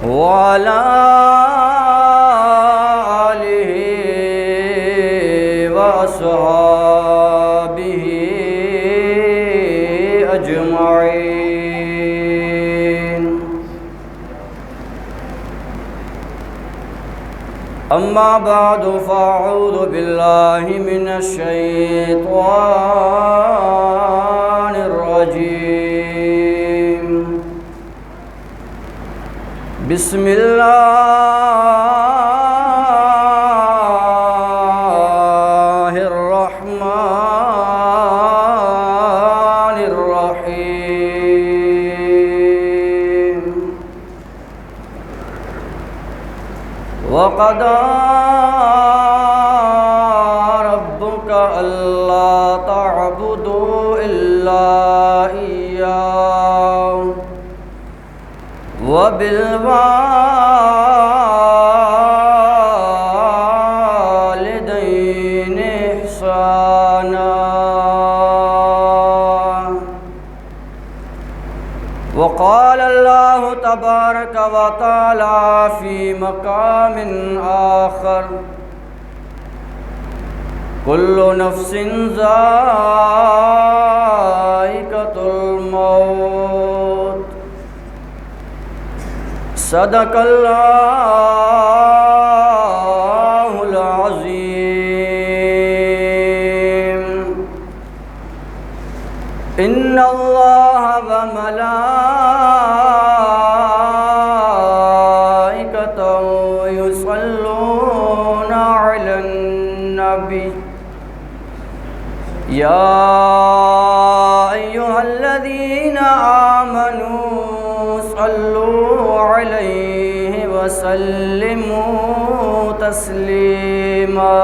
वाला आलिहि व अस्हाबिहि अजमईन। अम्मा बादु फ़अऊज़ु बिल्लाहि मिनश शैतानिर रजीम। बिस्मिल्लाहिर्रहमानिर्रहीम। वक़दा रब्बुका अल्ला तअबुदू इल्ला इय्याहु वबिलवालिदैनि इहसाना। वक़ाल अल्लाहु तबारक व तआला फ़ी मक़ामिन आख़र कुल्लु नफ़्सिन ज़ाइक़तुल मौत। सदक़ल्लाहुल अज़ीम। इन्नल्लाह व मलाइकतहु युसल्लूना अलन नबी या अय्युहल्लज़ीना आमनू सल्लू अलैहि वसल्लिमू तस्लीमा।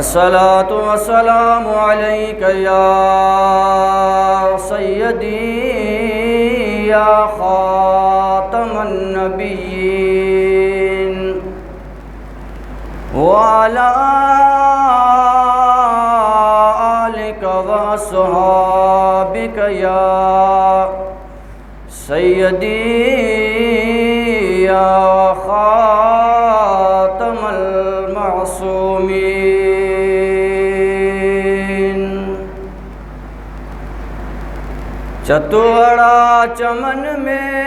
अस्सलातु वस्सलामु अलैका या सय्यदी या खातमन नबिय्यीन व अला आलिका व अस्हाबिका या सय्यदी या खातमल मासूमीन। चतुअड़ा चमन में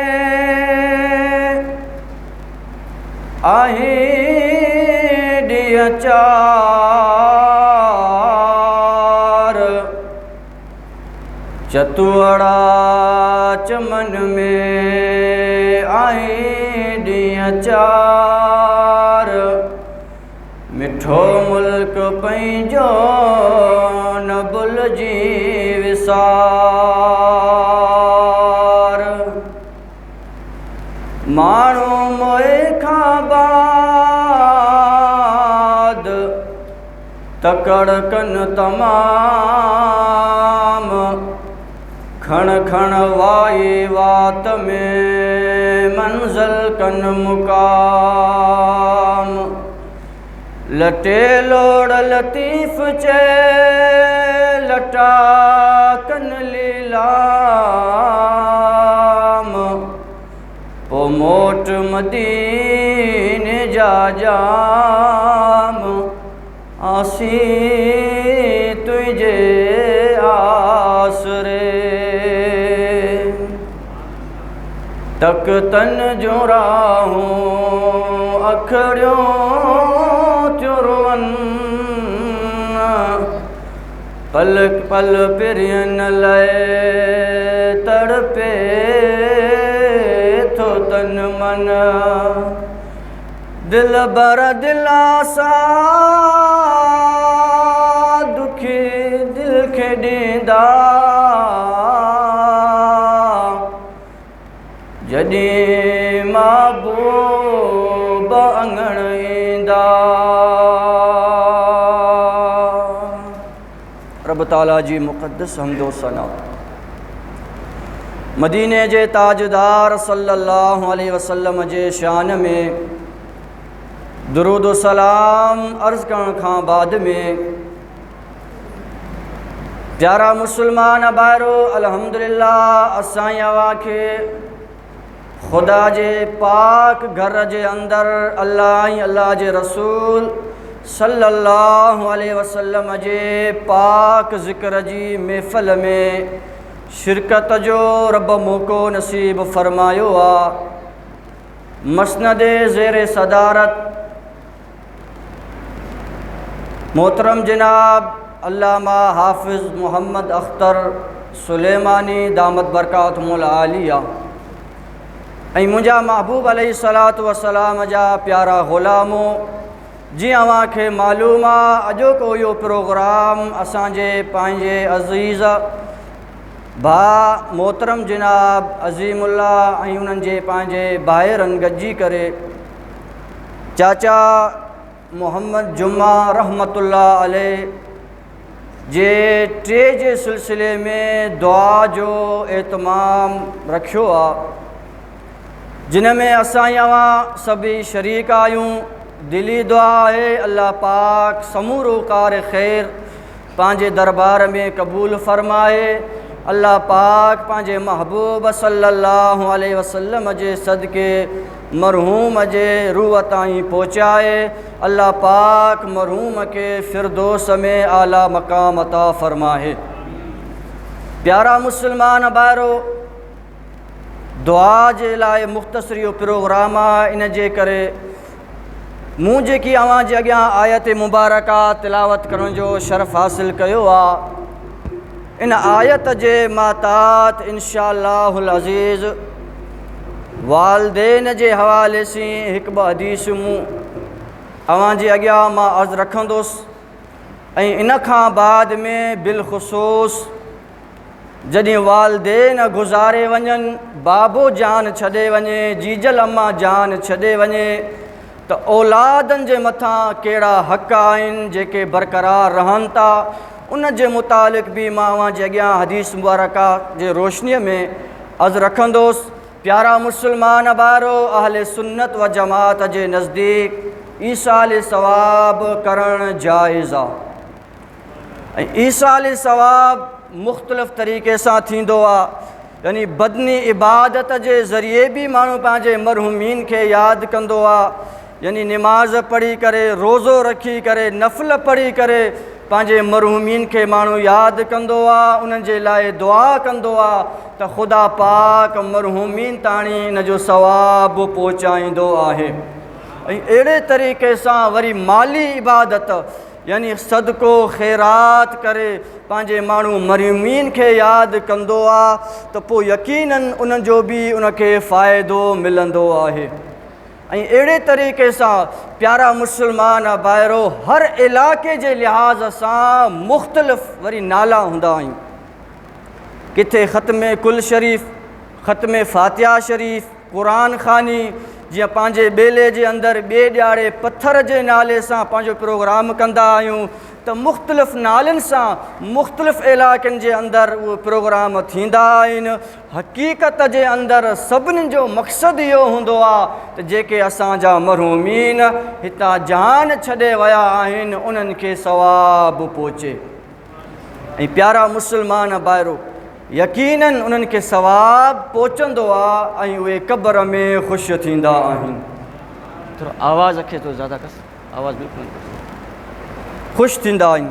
आहे डिया चार। चतुअड़ा चमन में आहे डिया चार। मिठो मुल्क पंहिंजो न भुलिजी विसार। माण्हू मोए खां बाद तकड़ कन तमाम। खण खण वाई वात में मंज़िल कन मुकाम। लटे लोड़ लतीफ़ चे लटा कन लीलाम। पो मोट मदीने जा जाम आसी तुझे आसरे। तक तन जो राहूं अखड़ियों चुरवन। पल पल पिरियन लय तड़पे थो तन मन। दिल बर दिलासा दुखी दिल खे ॾींदा। जॾहिं महबूब अंगण ईंदा। रब ताला जी मुक़द्दस हम्दो सना। मदीने जे ताजदार सल्लल्लाहु अलैहि वसल्लम जे शान में दुरूद सलाम अर्ज़ करण खां बाद में प्यारा मुसलमान भाइरो, अल्हम्दुलिल्लाह असां खे खुदा जे पाक घर जे अंदर अल्लाह जे रसूल सल्लल्लाहु अलैहि वसल्लम जे पाक ज़िक्र जी महफ़िल में शिरकत जो रब मौक़ो नसीब फरमायो आ। मसनद ज़ेर सदारत मोहतरम जनाब अल्लामा हाफिज़ मोहम्मद अख्तर सुलेमानी दामत बरकातुहुल आलिया ऐं मुंहिंजा महबूब अलैहिस्सलातु वस्सलाम जा प्यारा ग़ुलामो, जीअं अव्हांखे मालूम आहे अॼोको इहो प्रोग्राम असांजे पंहिंजे अज़ीज़ भाउ मोहतरम जनाब अज़ीमुल्ला ऐं उन्हनि जे पंहिंजे भाइरनि गॾिजी करे चाचा मोहम्मद जुम्मा रहमतुल्लाह अलैह जे टे जे सिलसिले में दुआ जो एतमाम रखियो आहे, जिन में असां सभी शरीक आहियूं। दिली दुआ है अल्लाह पाक समूरो कार ख़ैर पंहिंजे दरबार में क़बूल फरमाए। अल्लाह पाक पंहिंजे महबूब सल्लल्लाहु अलैहि वसल्लम जे सदके मरहूम जे रूह ताईं पहुचाए। अल्लाह पाक मरहूम के फिरदौस में आला मकाम अता फरमाए। प्यारा मुसलमान भाइरो, दुआ जे लाइ मुख़्तसर इहो प्रोग्राम आहे, इन जे करे मूं जेकी अव्हां जे अॻियां आयत मुबारका तिलावत करण जो शरफ़ हासिल कयो आहे, इन आयत जे मातात इंशाअल्लाहुल अज़ीज़ वालदेन जे हवाले से हिकु ॿ हदीस मूं अव्हां जे अॻियां मां अर्ज़ु रखंदुसि ऐं इन खां बाद में बिलख़ुसूस जॾहिं वालदेन गुज़ारे वञनि, बाबो जान छॾे वञे, जीजल अम्मा जान छॾे वञे, त औलादनि जे मथां कहिड़ा हक़ आहिनि जेके बरक़रार रहनि था, उन जे मुतालिक़ बि मां अव्हां जे अॻियां हदीस मुबारका जे रोशनीअ में अर्ज़ु रखंदुसि। प्यारा मुसलमान भाइरो, अहले सुन्नत व जमात जे नज़दीक ईसाल सवाब करणु जाइज़ आहे ऐं ईसाल सवाब मुख़्तलिफ़ तरीक़े सां थींदो आहे, यानी बदनी इबादत जे ज़रिए बि माण्हू पंहिंजे मरहूमीन खे यादि कंदो आहे, यानी निमाज़ पढ़ी करे, रोज़ो रखी करे, नफ़िल पढ़ी करे पंहिंजे मरहूमीन खे माण्हू यादि कंदो आहे, उन्हनि जे लाइ दुआ कंदो आहे त ख़ुदा पाक मरहूमीन ताणी इन जो सवाबु पहुचाईंदो आहे। ऐं अहिड़े तरीक़े सां वरी माली इबादत यानी सदको ख़ैरात करे पंहिंजे माण्हू मरहूमीन खे यादि कंदो आहे त पोइ यकीनन उन्हनि जो बि उनखे फ़ाइदो मिलंदो आहे। ऐं अहिड़े तरीक़े सां प्यारा मुसलमान भाइरो, हर इलाइक़े जे लिहाज़ सां मुख़्तलिफ़ वरी नाला हूंदा आहिनि। किथे ख़त्म कुल शरीफ़, ख़त्म फ़ातिहा शरीफ़, क़ुरान ख़ानी, जीअं पंहिंजे ॿेले जे अंदरि ॿिए ॾियारे पथर जे नाले सां पंहिंजो प्रोग्राम कंदा आहियूं, त मुख़्तलिफ़ नालनि सां मुख़्तलिफ़ इलाइक़नि जे अंदरि उहे प्रोग्राम थींदा आहिनि। हक़ीक़त जे अंदरि सभिनी जो मक़सदु इहो हूंदो आहे त जेके असांजा मरहूमीन हितां जान छॾे विया आहिनि उन्हनि खे सवाबु पहुचे। ऐं प्यारा मुसलमान भाइरो, यकीनन उन्हनि खे सवाबु पहुचंदो आहे ऐं उहे क़ब्र में ख़ुशि थींदा आहिनि। थोरो आवाज़ रखे थो, ज़्यादा कस आवाज़ बिल्कुलु ख़ुशि थींदा आहिनि।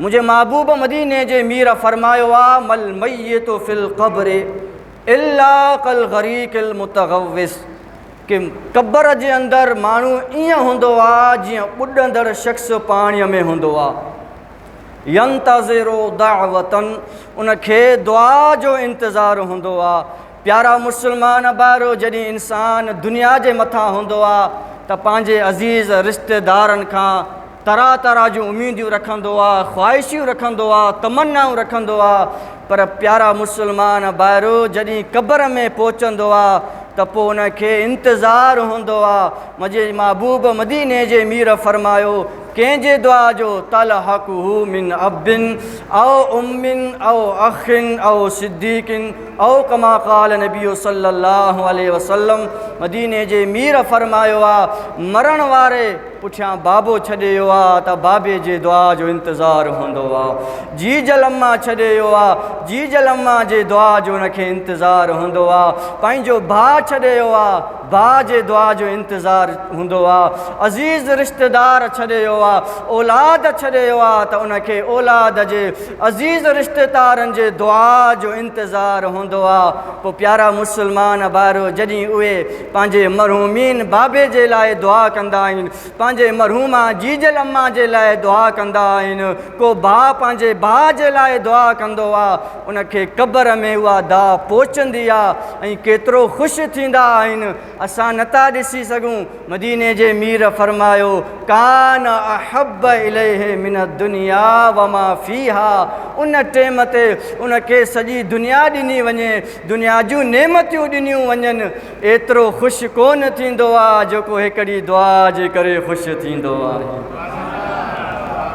मुंहिंजे महबूब मदीने जे मीर फरमायो आहे, मल मय्यतु फिल क़ब्र इल्ला कल गरीक़िल मुतग़व्विस, कि क़ब्र जे अंदरि माण्हू ईअं हूंदो आहे जीअं ॿुॾंदड़ शख़्स पाणीअ में हूंदो आहे। यंतज़िरु दावतन, उनखे दुआ जो इंतज़ारु हूंदो आहे। प्यारा मुसलमान भाइरो, जॾहिं इंसान दुनिया जे मथां हूंदो आहे त पंहिंजे अज़ीज़ रिश्तेदारनि खां तरह तरह जूं उम्मीदियूं रखंदो आहे, ख़्वाहिशूं रखंदो आहे, तमन्नाऊं रखंदो आहे, पर प्यारा मुसलमान भाइरो जॾहिं क़ब्र में पहुचंदो आहे त पोइ उनखे इंतज़ारु हूंदो आहे। मुंहिंजे महबूब मदीने जे मीर फरमायो, कंहिंजे दुआ जो तलहक़ुहु मिन अबिन औ उम्मिन औ अखिन औ सिद्दीकिन औ कमा क़ाल नबी सल्लल्लाहु अलैहि वसल्लम। मदीने जे मीर फरमायो आहे, मरण वारे पुठियां बाबो छॾे वियो आहे त बाबे जे दुआ जो इंतज़ारु हूंदो आहे। जीजल अम्मा छॾे वियो आहे, जीजल अम्मा जे दुआ जो उनखे इंतज़ारु हूंदो आहे। पंहिंजो भाउ छॾे वियो आहे, भाउ जे दुआ जो इंतज़ारु हूंदो आहे। अज़ीज़ रिश्तेदार छॾे वियो आहे, औलाद छॾे वियो आहे त उनखे औलाद जे अज़ीज़ रिश्तेदारनि जे दुआ जो इंतज़ारु हूंदो आहे। पोइ प्यारा मुस्लमान भाइरो, जॾहिं उहे पंहिंजे मरहूमीन बाबे जे लाइ दुआ कंदा आहिनि, पंहिंजे मरहूमा जीजल अम्मा जे लाइ दुआ कंदा आहिनि, को भाउ पंहिंजे भाउ जे लाइ दुआ कंदो आहे, उनखे क़बर में उहा दुआ पहुचंदी आहे ऐं केतिरो ख़ुशि थींदा आहिनि। असां नथा ॾिसी सघूं। मदीने जे मीर फरमायो, कान अहब इलैहि मिन दुनिया वमा फीहा। उन टाइम ते उनखे सॼी दुनिया ॾिनी वञे, दुनिया जूं नेमतियूं ॾिनियूं वञनि, एतिरो ख़ुशि कोन थींदो आहे जेको हिकिड़ी दुआ जे करे ख़ुशि थींदो आहे।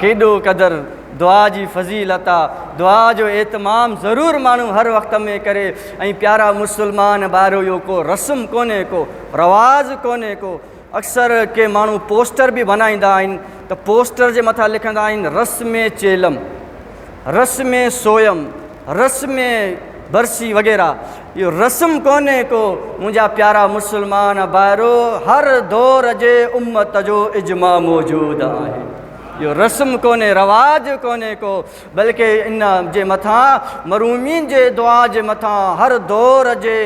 केॾो क़दुरु दुआ जी फ़ज़ीलत आहे। दुआ जो एतमाम ज़रूरु माण्हू हर वक़्त में करे। ऐं प्यारा मुस्लमान भाइरो, इहो को रस्म कोन्हे, को रवाज़ कोन्हे को। अक्सर के माण्हू पोस्टर बि बनाईंदा आहिनि त पोस्टर जे मथां लिखंदा आहिनि रस्म चेलम, रस्म सोयम, रस्म बरसी वग़ैरह। इहो रस्म कोन्हे को। मुंहिंजा प्यारा मुस्लमान भाइरो, हर दौर जे उम्मत जो इजमा मौजूदु आहे। इहो रस्म कोन्हे, रवाज कोन्हे को, बल्कि इन जे मथां मरहूमीन जे दुआ जे मथां हर दौर जे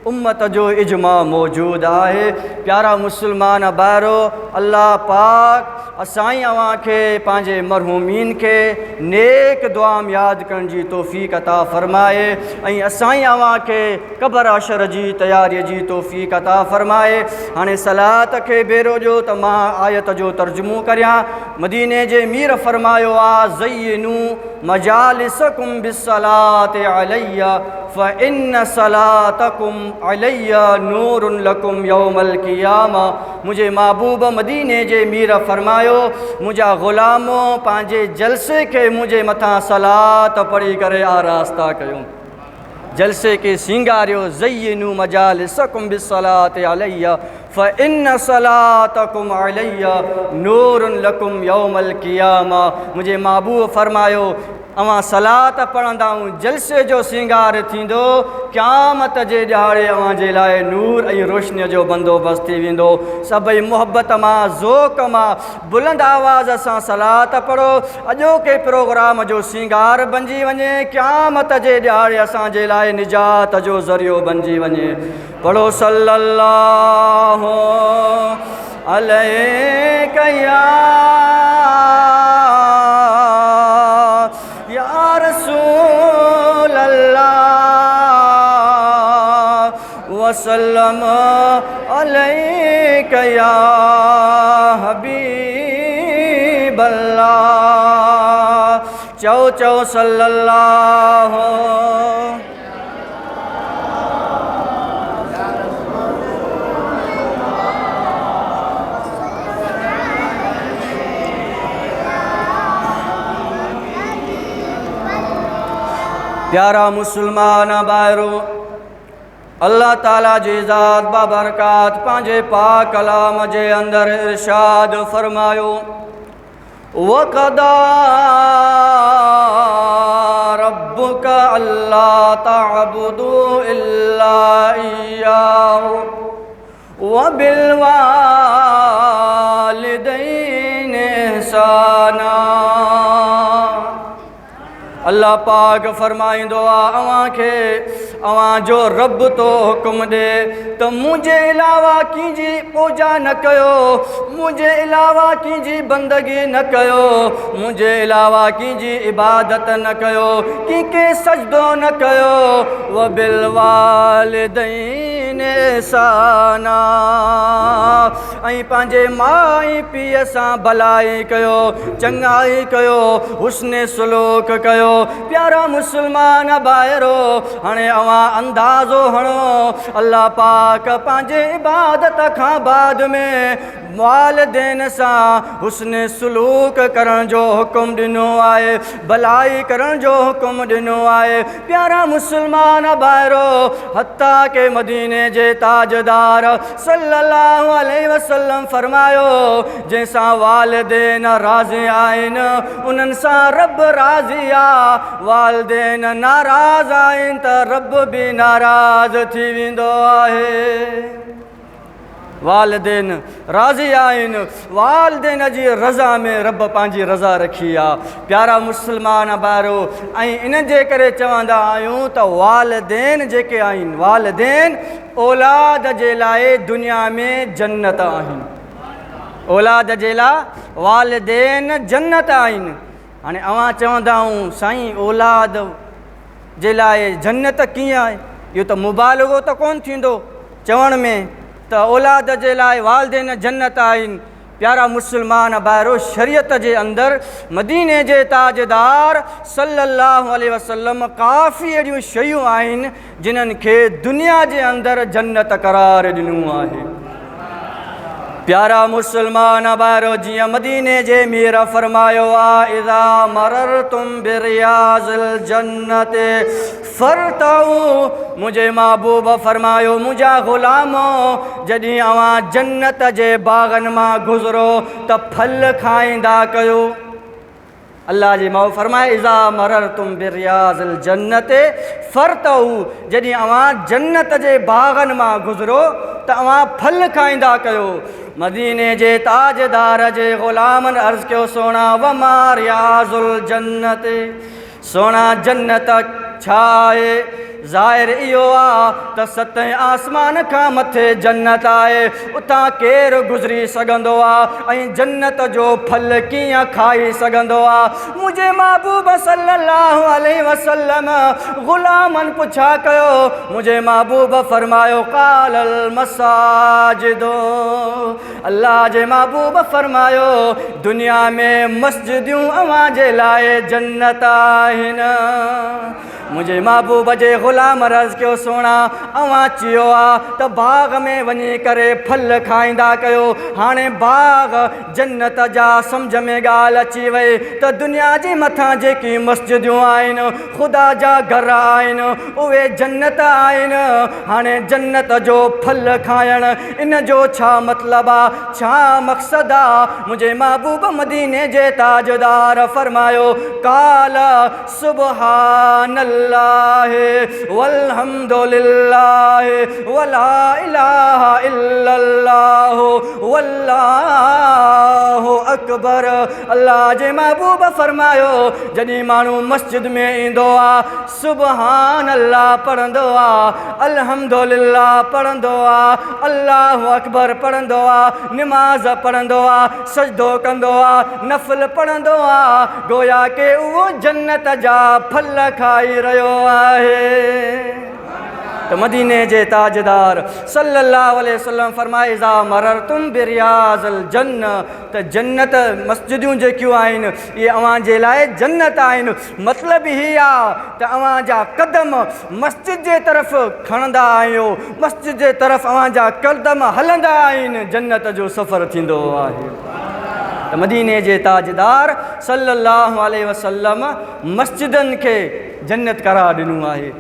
उम्मत जो इजमा मौजूदु आहे। प्यारा मुस्लमान भाइरो, अल्लाह पाक असां अव्हां खे पंहिंजे मरहूमीन खे नेक दुआ यादि करण जी तौफ़ीक़ अता फ़रमाए ऐं असां अव्हां खे क़बर अशर जी तयारीअ जी तौफ़ीक़ अता फ़रमाए। हाणे सलात खे भेरो ॾियो त मां आयत जो तर्जुमो करियां। मदीने जे मीर फरमायो आहे, ज़य्यिनू मजालिसकुम बिस्सलाति अलैया फ़इन्न सलातकुम अलैया नूरुन लकुम यौमल क़ियामा। मुझे महबूब मदीने जे मीर फरमायो, मुझा ग़ुलामो पंहिंजे जलसे के मुझे मथां सलात पढ़ी करे आरास्ता कयूं, जलसे के सिंगारियो। ज़य्यिनू मजालिसकुम बिस्सलाति अलैया फ़इन्न सलातकुम अलैया नूरुन लकुम यौमल क़ियामा। मुझे महबूब फरमायो, अवां सलात पढ़ंदा जलसे जो सिंगार थींदो, क़यामत जे ॾियारे अवां जे लाइ नूर ऐं रोशनीअ जो बंदोबस्तु थी वेंदो। सभई मुहबत मां, ज़ोक़ मां बुलंद आवाज़ सां सलात पढ़ो, अॼोके प्रोग्राम जो सिंगार बणिजी वञे, क़यामत जे ॾियारे असां जे लाइ निजात जो ज़रियो बणिजी वञे। पढ़ो सल्लल्लाहु अलैहि या रसूल अल्लाह वसल्लम अलैका या हबीब अल्लाह। चओ चओ सल्लल्लाहु। प्यारा मुसलमान भाइरो, अल्लाह ताला जी ज़ात बाबरकात पंहिंजे पाक कलाम जे अंदर इरशाद फरमायो, वक़दा रब्बुका अल्ला तअबुदू इल्ला इय्याहु व बिल वालिदैनि इहसाना। अल्लाह पाक फरमाईंदो आहे, अव्हां खे अव्हां जो रब तो हुकुम ॾे त मुंहिंजे अलावा कंहिंजी पूजा न कयो, मुंहिंजे अलावा कंहिंजी बंदगी न कयो, मुंहिंजे अलावा कंहिंजी इबादत न कयो, कंहिंखे सजदो न कयो। व बिल वालिदैनि इहसाना, ऐं पंहिंजे माउ ऐं पीउ सां भलाई कयो, चङाई कयो, हुस्न सुलूक कयो। प्यारा मुसलमान भाइरो, हाणे अव्हां अंदाज़ो हणो, अल्लाह पाक पंहिंजे इबादत खां बाद में वालिदैन सां हुस्न सुलूक करण जो हुकुम ॾिनो आहे, भलाई करण जो हुकुम ॾिनो आहे। प्यारा मुस्लमान भाइरो, हत्ता के मदीने जे ताजदार सल्लल्लाहु अलैहि वसल्लम फरमायो, जंहिंसां वालिदैन राज़ी आहिनि उन्हनि सां रब राज़ी आहे, वालिदैन नाराज़ आहिनि त रब बि नाराज़ थी वेंदो आहे। वालिदैन राज़ी आहिनि, वालिदैन जी रज़ा में रब पंहिंजी रज़ा रखी आहे। प्यारा मुस्लमान भाइरो, ऐं इन जे करे चवंदा आहियूं त वालिदैन जेके आहिनि, वालिदैन औलाद जे लाइ दुनिया में जन्नत आहिनि। औलाद जे लाइ वालिदैन जन्नत आहिनि। हाणे अवां चवंदा आहियूं साईं औलाद जे लाइ जन्नत कीअं आहे? इहो त मुबालगो त कोन थींदो चवण में त औलाद जे लाइ वालिदैन जन्नत आहिनि। प्यारा मुस्लमान भाइरो, शरीयत जे अंदरि मदीने जे ताजदार सल्लल्लाहु अलैहि वसल्लम काफ़ी अहिड़ियूं शयूं आहिनि जिन्हनि खे दुनिया जे अंदरि जन्नत करार ॾिनो आहे। प्यारा मुस्लमान भाइरो, जीअं मदीने जे मीर फरमायो आहे, इज़ा मररतुम बिरियाज़िल जन्नत फरतऊ, मुंहिंजे महबूब फरमायो, मुंहिंजा ग़ुलामो, जॾहिं अवां जन्नत जे बाग़नि मां गुज़रो त फल खाईंदा कयो। अल्लाह जी महबूब फरमाए, इज़ा मररतुम बिरियाज़िल जन्नत फरतऊ, जॾहिं अवां जन्नत जे बाग़नि मां गुज़रो त अवां फल खाईंदा कयो। मदीने जे ताजदार जे ग़ुलामनि अर्ज़ कयो, सोना वमा रियाज़ुल जन्नत, सोना जन्नत छा आहे? ज़ाहिर इहो आहे त सतें आसमान खां मथे जन्नत आहे, उतां केरु गुज़री सघंदो आहे ऐं जन्नत जो फल कीअं खाई सघंदो आहे? मुंहिंजे महबूब सल्लल्लाहु अलैहि वसल्लम ग़ुलामनि पुछा कयो, मुंहिंजे महबूब फरमायो, क़ालल मसाजिदो, अल्लाह जे महबूब फरमायो, दुनिया में मस्जिदियूं अवां जे लाइ जन्नत आहिनि। मुंहिंजे महबूब जे ग़ुलाम अर्ज़ कयो, सोना अवां चयो आहे त बाग़ में वञी करे फल खाईंदा कयो। हाणे बाग़ जन्नत जा सम्झ में ॻाल्हि अची वई त दुनिया जे मथां जेकी मस्जिदियूं आहिनि, ख़ुदा जा घर आहिनि, उहे जन्नत आहिनि। हाणे जन्नत जो फल खाइण इन जो छा मतिलबु आहे, छा मक़सदु आहे? मुंहिंजे महबूब मदीने जे ताजदार फरमायो, काल सुबहान वल्हम्दुलिल्लाह वला इलाहा इल्लल्लाह वल्लाहु अकबर। अल्लाह जे महबूब फरमायो, जॾहिं माण्हू मस्जिद में ईंदो आहे, सुबहान अल्लाह पढ़ंदो आहे, अल्हम्दुलिल्लाह पढ़ंदो आहे, अल्लाहु अकबर पढ़ंदो आहे, निमाज़ पढ़ंदो आहे, सजदो कंदो आहे, नफ़िल पढ़ंदो आहे, गोया के उहो जन्नत जा फल खाई रहियो आहे। त मदीने जे ताजदार सल्लल्लाहु अलैहि वसल्लम फरमाए, इज़ा मररतुम बिरियाज़िल जन्नह, त जन्नत मस्जिदियूं जेकियूं आहिनि इहे अवां जे लाइ जन्नत आहिनि। मतिलबु हीअ आहे त अवां जा क़दम मस्जिद जे तरफ़ खणंदा आहियो, मस्जिद जे तरफ़ अवां जा क़दम हलंदा आहिनि, जन्नत जो सफ़र थींदो आहे। त मदीने जे ताजदार सल्लल्लाहु अलैहि वसल्लम मस्जिदनि खे जन्नत करार ॾिनो आहे।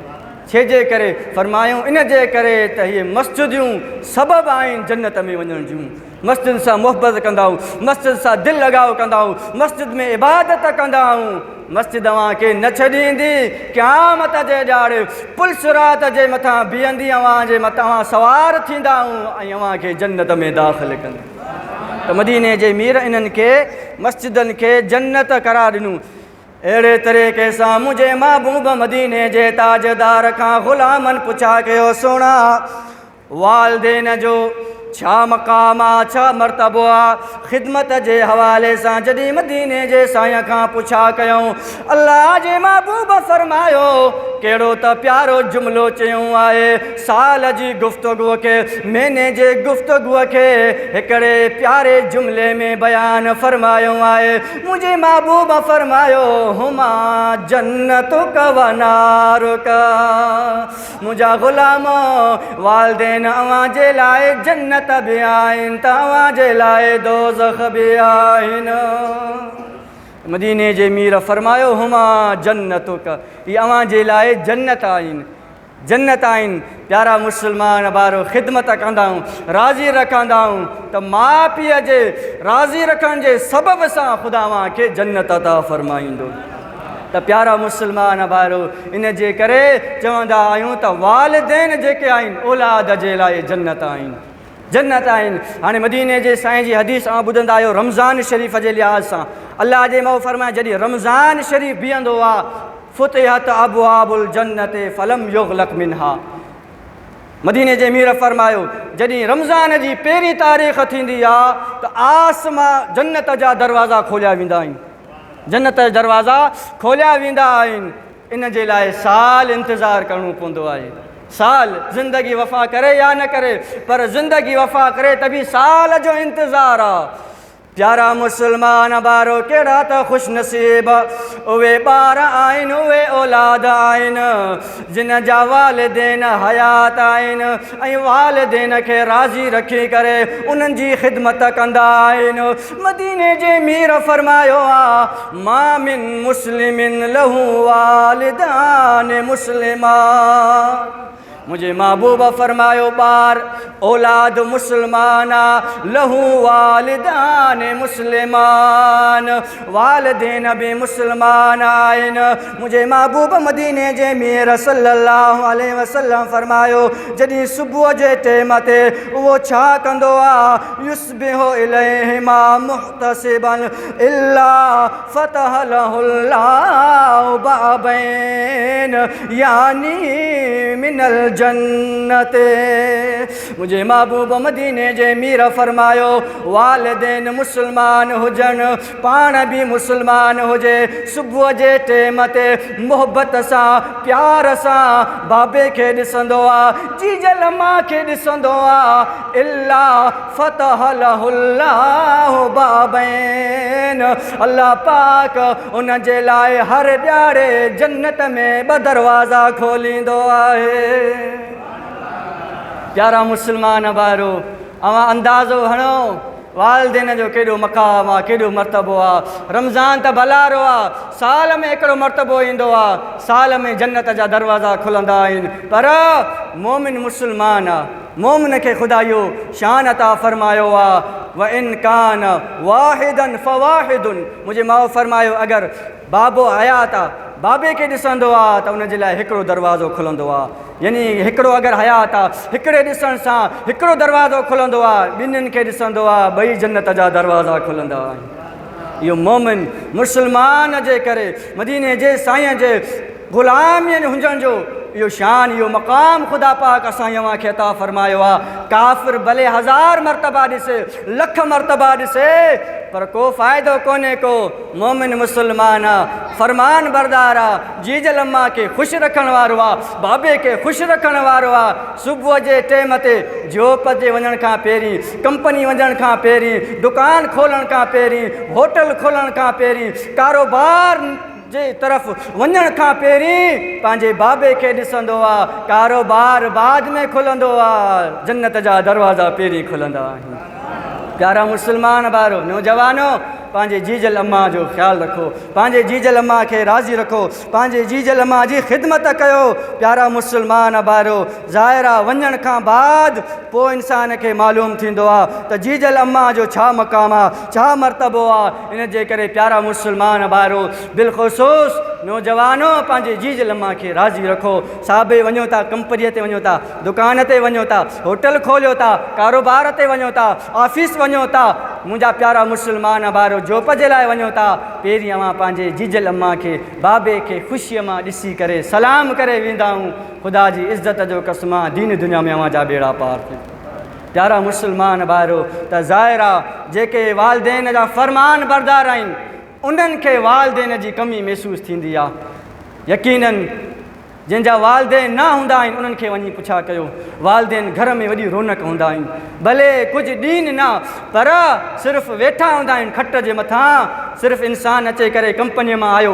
छेजे करे फरमायूं, इन जे करे त इहे मस्जिदियूं सबबु आहिनि जन्नत में वञण जूं। मस्जिद सां मुहबत कंदा आहियूं, मस्जिद सां दिलि लॻाव कंदा आहियूं, मस्जिद में इबादत कंदा आहियूं। मस्जिद अवां खे न छॾींदी, क़यामत जे ॾाढ़े पुलसिरात जे मथां बीहंदी, अवां जे मथां अवां सवार थींदा आहियूं ऐं अवां खे जन्नत में दाख़िल कंदी। त मदीने जे मीर इन्हनि खे मस्जिदनि खे जन्नत करार ॾिनो। अहिड़े तरीक़े सां मुंहिंजे महबूब मदीने जे ताजदार खां ग़ुलामनि पुछा कयो, सोना वालिदैन जो छा मक़ाम आहे, छा मर्तबो आहे? ख़िदमत जे हवाले सां जॾहिं मदीने जे साईं खां पुछा कयूं, अल्लाह जे महबूब फरमायो, कहिड़ो त प्यारो जुमिलो चयूं आहे। साल जी गुफ़्तगूअ खे, महीने जे गुफ़्तगूअ खे हिकिड़े प्यारे जुमिले में बयानु फरमायो आहे। मुंहिंजे महबूब फरमायो, हुमा जन्नतुक व नारुक, मुंहिंजा ग़ुलाम वालिदैन अवां जे लाइ जन्नत जन्नत भी आहिनि तव्हांजे लाइ दोज़ख बि आहिनि। मदीने जे मीर फरमायो हुमा जन्नतुक, इहे अव्हांजे लाइ जन्नत आहिनि, जन्नत आहिनि। प्यारा मुस्लमान भारो ख़िदमत कंदा आहियूं, राज़ी रखंदा आहियूं त माउ पीउ जे राज़ी रखण जे सबब सां ख़ुदा अव्हांखे जन्नत अता फरमाईंदो। त प्यारा मुस्लमान भारो इन जे करे चवंदा आहियूं त वालिदैन जेके आहिनि औलाद जे लाइ जन्नत आहिनि, जन्नत आहिनि। हाणे मदीने जे साईं जी हदीस आउं ॿुधंदा आहियो रमज़ान शरीफ़ जे लिहाज़ सां अल्लाह जे मो फरमाए जॾहिं रमज़ान शरीफ़ बीहंदो आहे फुतिहत अबवाबुल जन्नत फलम युग़लक़ मिनहा। मदीने जे मीर फरमायो जॾहिं रमज़ान जी पहिरीं तारीख़ थींदी आहे त आसमां जन्नत जा दरवाज़ा खोलिया वेंदा आहिनि, जन्नत जा दरवाज़ा खोलिया वेंदा आहिनि। इन जे लाइ साल इंतज़ारु करिणो पवंदो आहे, साल ज़िंदगी वफ़ा करे या न करे पर ज़िंदगी वफ़ा करे त बि साल जो इंतज़ारु आहे। प्यारा मुस्लमान भारो कहिड़ा त ख़ुशि नसीब उहे ॿार आहिनि, उहे औलाद आहिनि जिन जा वालिदैन हयात आहिनि ऐं वालिदैन खे राज़ी रखी करे उन्हनि जी ख़िदमत कंदा आहिनि। मदीने जे मीर फरमायो आहे मा मिन मुस्लिमिन लहू वालिदान मुस्लिमान। मुझे महबूब फरमायो ॿार औलाद मुस्लमान लहू वालिदान मुस्लिमान, वालिदैन बि मुस्लमान आहिनि। मुझे महबूब मदीने जे मीर सल्लल्लाहु अलैहि वसल्लम फरमायो जॾहिं सुबुह जे टाइम ते उहो छा कंदो आहे युस्बिहु इलैहिमा मुहतसिबन इल्ला फतह लहुल्लाहु बाबैन यानी मिनल जन्नते। मुझे महबूब मदीने जे मीर फरमायो वालिदैन मुस्लमान हुजनि, पाण बि मुस्लमान हुजे, सुबुह जे टाइम ते मोहबत सां प्यार सां बाबे खे ॾिसंदो आहे, जीजल मां खे ॾिसंदो आहे इल्ला फतह लहुल्लाहु बाबैन। अल्लाह पाक उन जे लाइ हर ॾियारे जन्नत में 2 दरवाज़ा खोलींदो आहे। प्यारा मुस्लमान भारो अवां अंदाज़ो हणो वालिदैन जो केॾो मक़ाम आहे, केॾो मर्तबो आहे। रमज़ान त भलारो आहे, साल में हिकिड़ो मर्तबो ईंदो आहे, साल में जन्नत जा दरवाज़ा खुलंदा आहिनि। पर मोमिन मुस्लमान आहे, मोमिन खे ख़ुदा इहो शान अता फरमायो आहे व इन कान वाहिदन फवाहिदुन। मुंहिंजे माउ फरमायो अगरि बाबो हयात आहे, बाबे खे ॾिसंदो आहे त उन जे लाइ हिकिड़ो दरवाज़ो खुलंदो आहे, यानी हिकिड़ो अगरि हयात आहे हिकिड़े ॾिसण सां हिकिड़ो दरवाज़ो खुलंदो आहे, ॿिन्हिनि खे ॾिसंदो आहे 2 जन्नत जा दरवाज़ा खुलंदा आहिनि। इहो मोमिन मुस्लमान जे करे मदीने जे साईं जे ग़ुलामियुनि हुजण जो इहो शान, इहो मक़ाम ख़ुदा पाक असां अव्हांखे अता फरमायो आहे। काफ़िर भले 1000 मरतबा ॾिसे, लख मरतबा ॾिसे पर को फ़ाइदो कोन्हे को। मोमिन मुस्लमान आहे, फरमान बरदार आहे, जीजल अम्मा खे ख़ुशि रखण वारो आहे, बाबे खे ख़ुशि रखण वारो आहे। सुबुह जे टाइम ते जॉब ते वञण खां पहिरीं, कंपनी वञण खां पहिरीं, दुकान खोलण खां पहिरीं, होटल खोलण खां पहिरीं, कारोबार जे तरफ़ वञण खां पहिरीं पंहिंजे बाबे खे ॾिसंदो आहे। कारोबार बाद में खुलंदो आहे, जन्नत जा दरवाज़ा पहिरीं खुलंदा आहिनि। प्यारा मुस्लमान भारो नौजवानो पंहिंजे जीजल अम्मा जो ख़्यालु रखो, पंहिंजे जीजल अम्मा खे राज़ी रखो, पंहिंजे जीजल अम्मा जी ख़िदमत कयो। प्यारा मुस्लमान भारो ज़ाहिरा वञण खां बाद पोइ इंसान खे मालूम थींदो आहे त जीजल अम्मा जो छा मक़ाम आहे, छा मर्तबो आहे। इन जे करे प्यारा मुस्लमान भारो बिलख़ुसूस नौजवानो पंहिंजे जीजल अम्मा खे राज़ी रखो। साबे वञो था, कंपनीअ ते वञो था, दुकान ते वञो था, होटल खोलियो था, कारोबार ते वञो था, ऑफिस वञो था, मुंहिंजा प्यारा मुस्लमान भारो जॉब जे लाइ वञो था, पहिरीं अवां पंहिंजे जीजल अम्मा खे बाबे खे ख़ुशीअ मां ॾिसी करे सलाम करे वेंदा आहियूं। ख़ुदा जी इज़त जो कसम दीन दुनिया में अवां जा बेड़ा पार थियनि। प्यारा मुस्लमान भारो त ज़ाहिरा जेके वालिदैन जा फरमान बरदार आहिनि उन्हनि खे वालिदैन जी कमी महसूसु थींदी आहे। यकीनन जंहिंजा वालिदैन न हूंदा आहिनि उन्हनि खे वञी पुछा कयो, वालिदैन घर में वॾी रौनक हूंदा आहिनि, भले कुझु ॾींहं न पर सिर्फ़ु वेठा हूंदा आहिनि खट जे मथां। सिर्फ़ु इंसानु अचे करे कंपनीअ मां आयो,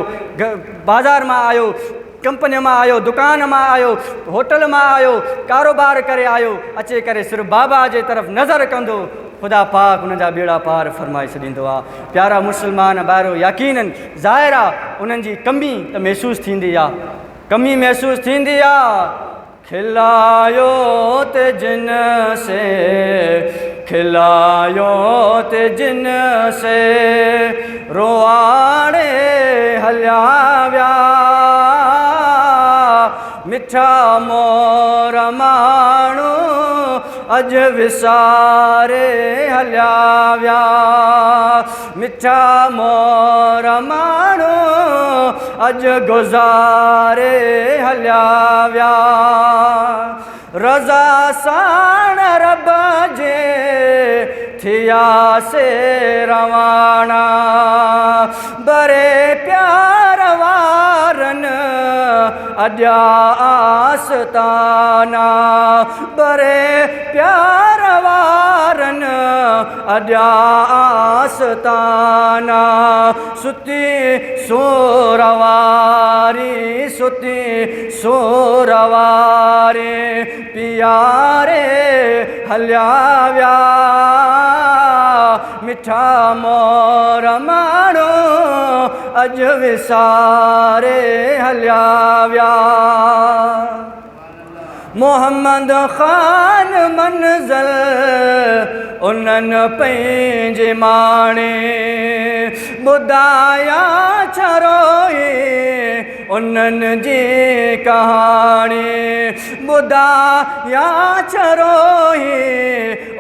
बाज़ार मां आयो, कंपनी में आयो, दुकान में आयो, होटल में आयो, कारोबार करे आयो, अचे करे सिर्फ बाबा जे तरफ नज़र कंदो, खुदा पाक उन जा बेड़ा पार फरमाए छॾींदो आहे। प्यारा मुस्लमान ॿाहिरो यकीनन ज़ाहिर आहे उन्हनि जी कमी त महसूसु थींदी आहे, कमी महसूसु थींदी आहे। खिलायो ते जिन से, खिलायो ते जिन से, रोआणे हलिया विया, मिठा मोर माण्हू अज विसारे हलिया विया, मिठा मोर माण्हू अज गुज़ारे हलिया विया। रज़ा साण रब जे थिया से रवाना, बरे प्यार वारन अॼा आस्ताना, बरे प्यार वारन अॼा आस्ताना। सुती सोरवारी, सुती सोरवारी, पियारे हलिया विया, मिठा मोर माण्हू अज विसारे हलिया विया। मोहम्मद ख़ान मंज़िल उन्हनि पंहिंजे माणे, ॿुधाया छरोई उन्हनि जी कहाणी, ॿुधाया छरोई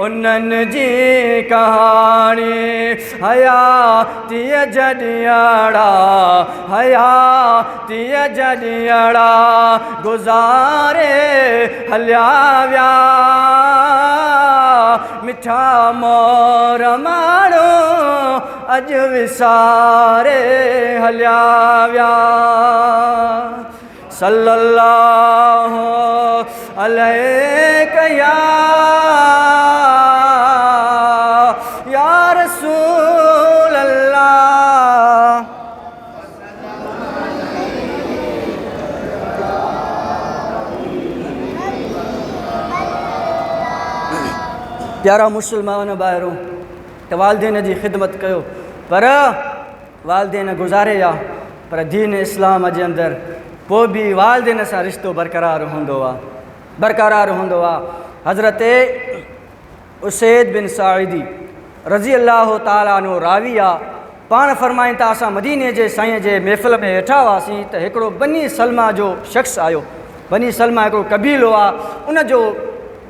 उन्हनि जी कहाणी। हयातीअ जॾियड़ा, हयातीअ जॾियड़ा, गुज़ारे हलिया विया, मिठा मोर माण्हू अज विसारे हलिया विया। सल्लल्लाहु अलैहि या रसूल अल्लाह। प्यारा मुस्लमान ॿाहिरो त वालदेन जी ख़िदमत कयो, पर वालदेन गुज़ारे विया, पर दीन इस्लाम जे अंदरि पोइ बि वालदेन सां रिश्तो बरक़रार हूंदो आहे, बरक़रार हूंदो आहे। हज़रत उसैद बिन साइदी रज़ी अल्लाह ताला अन्हु रावी आहे, पाण फरमाइनि था असां मदीने जे साईं जे महफ़िल में वेठा हुआसीं त हिकिड़ो बनी सलमा जो शख़्स आयो। बनी सलमा हिकिड़ो कबीलो आहे, उनजो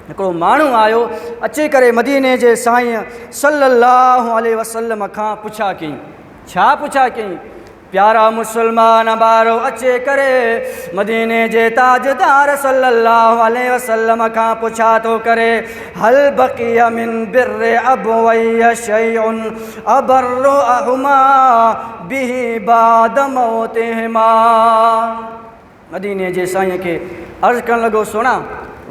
हिकिड़ो माण्हू आयो, अची करे मदीने जे साईं सल्लल्लाहु अलैहि वसल्लम खां पुछा कई। छा पुछा कई? प्यारा मुस्लमान ॿारो अचे करे मदीने जे ताजदार सल्लल्लाहु अलैहि वसल्लम खां पुछा थो करे, हल बक़िया मिन बिर्रि अबवैया शैउन अबर्रु अहुमा बिही बाद मौतिहिमा। मदीने जे साईं खे अर्ज़ु करणु लॻो, सुणा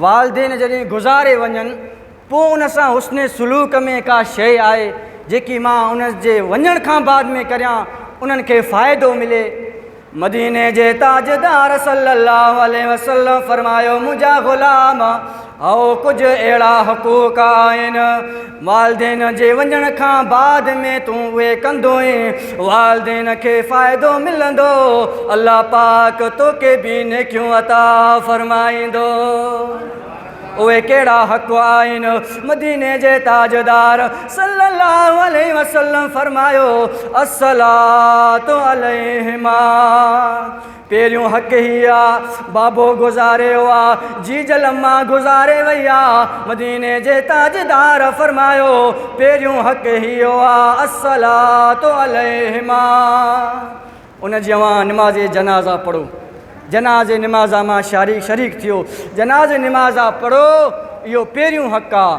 वालदेन जॾहिं गुज़ारे वञनि पोइ उन सां हुस्न सुलूक में का शइ आहे जेकी मां उन जे वञण खां बाद में करियां, उन्हनि खे फ़ाइदो मिले। मदीने जे ताजदार सल्लल्लाहु अलैहि वसल्लम फरमायो, मुंहिंजा ग़ुलाम आओ कुझु अहिड़ा हक़ूक़ आहिनि वालदेन जे वञण खां बाद में तूं उहे कंदोए, वालदेन खे फ़ाइदो मिलंदो, अल्लाह पाक तोखे बि नेकियूं अता फरमाईंदो। उहे कहिड़ा हक़ आहिनि? मदीने जे ताजदार सल्लल्लाहु अलैहि वसल्लम फरमायो, अस्सलातु अलैहिमा। पहिरियों हक़ ही आहे बाबो गुज़ारे हुआ, जीजल अम्मा गुज़ारे वई आहे। मदीने जे ताजदार फरमायो पहिरियों हक़ ही आहे अस्सलातु अलैहिमा। उन जवान नमाज़े जनाज़ा पढ़ो, जनाज़े नमाज़ा मां शरीक थियो, जनाज़े नमाज़ा पढ़ो, इहो पहिरियों हक़ आहे।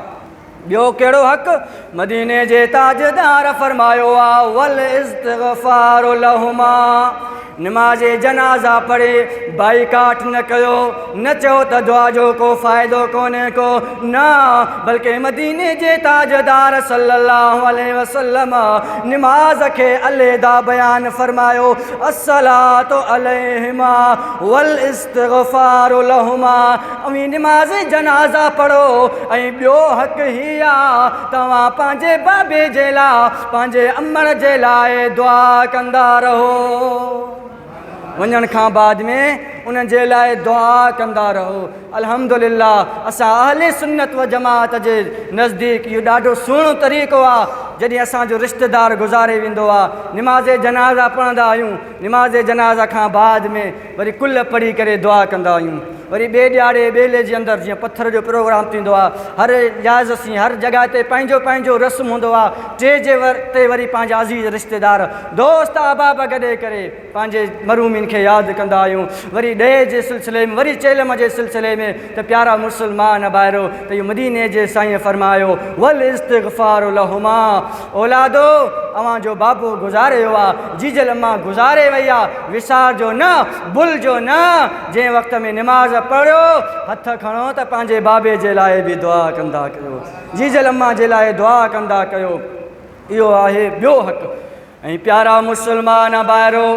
ॿियो कहिड़ो हक़? मदीने जे ताजदार फरमायो आहे वल इस्तिग़फ़ारु लहुमा, नमाज़ जनाज़ा पढ़े बाइकाट न कयो, न चओ त दुआ जो को फ़ाइदो कोन्हे को, न बल्कि मदीने जे ताजदार सल्लल्लाहु अलैहि वसल्लम नमाज़ खे अलहदा बयान फरमायो, अस्सलातु अलैहिमा वल इस्तिग़फ़ारु लहुमा। अवी नमाज़ जनाज़ा पढ़ो ऐं ॿियो हक़ ही आ तव्हां पंहिंजे बाबे जे लाइ पंहिंजे अमर जे लाइ दुआ कंदा रहो। वञण खां बाद में उन जे लाइ दुआ कंदा रहो। अल्हम्दुलिल्लाह असां अहले सुन्नत व जमात जे नज़दीक इहो ॾाढो सुहिणो तरीक़ो आहे। जॾहिं असांजो रिश्तेदार गुज़ारे वेंदो आहे, नमाज़ जनाज़ा पढ़ंदा आहियूं, नमाज़ जनाज़ा खां बाद में वरी कुल पढ़ी करे दुआ कंदा आहियूं। वरी ॿिए ॾियारे ॿेले जे अंदरि जीअं पथर जो प्रोग्राम थींदो आहे, हर जाइज़सी हर जॻह ते पंहिंजो पंहिंजो रस्म हूंदो आहे। टे जे ते वरी पंहिंजा अज़ीज़ रिश्तेदार दोस्त अहबाब गॾे करे पंहिंजे मरूमिन खे यादि कंदा आहियूं। वरी ॾहे जे सिलसिले में, वरी चेलम जे सिलसिले में त प्यारा मुस्लमान भाइरो त इहो मदीने जे साईं फरमायो वल इस्तिग़फ़ारु लहुमा। औलादो अव्हांजो बाबो गुज़ारे वियो आहे, जीजल अम्मा गुज़ारे वई आहे, विसारजो न, भुलिजो न। जंहिं वक़्त में नमाज़ पढ़ो हथ खणो त पंहिंजे बाबे जे लाइ बि दुआ कंदा कयो, जीजल अम्मा जे लाइ दुआ कंदा कयो। इहो आहे ॿियो हक़। ऐं प्यारा मुस्लमान भाइरो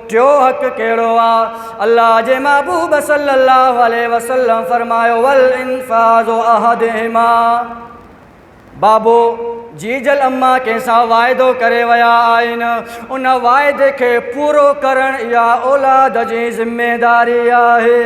टियों हक़ कहिड़ो आहे? अल्लाह जे महबूब सल्लल्लाहु अलैहि वसल्लम फरमायो वल इन्फ़ाज़ु अहदिहिमा। बाबो जीजल अम्मा कंहिंसां वाइदो करे विया आहिनि, उन वाइदे खे पूरो करणु इहा औलाद जी ज़िमेदारी आहे।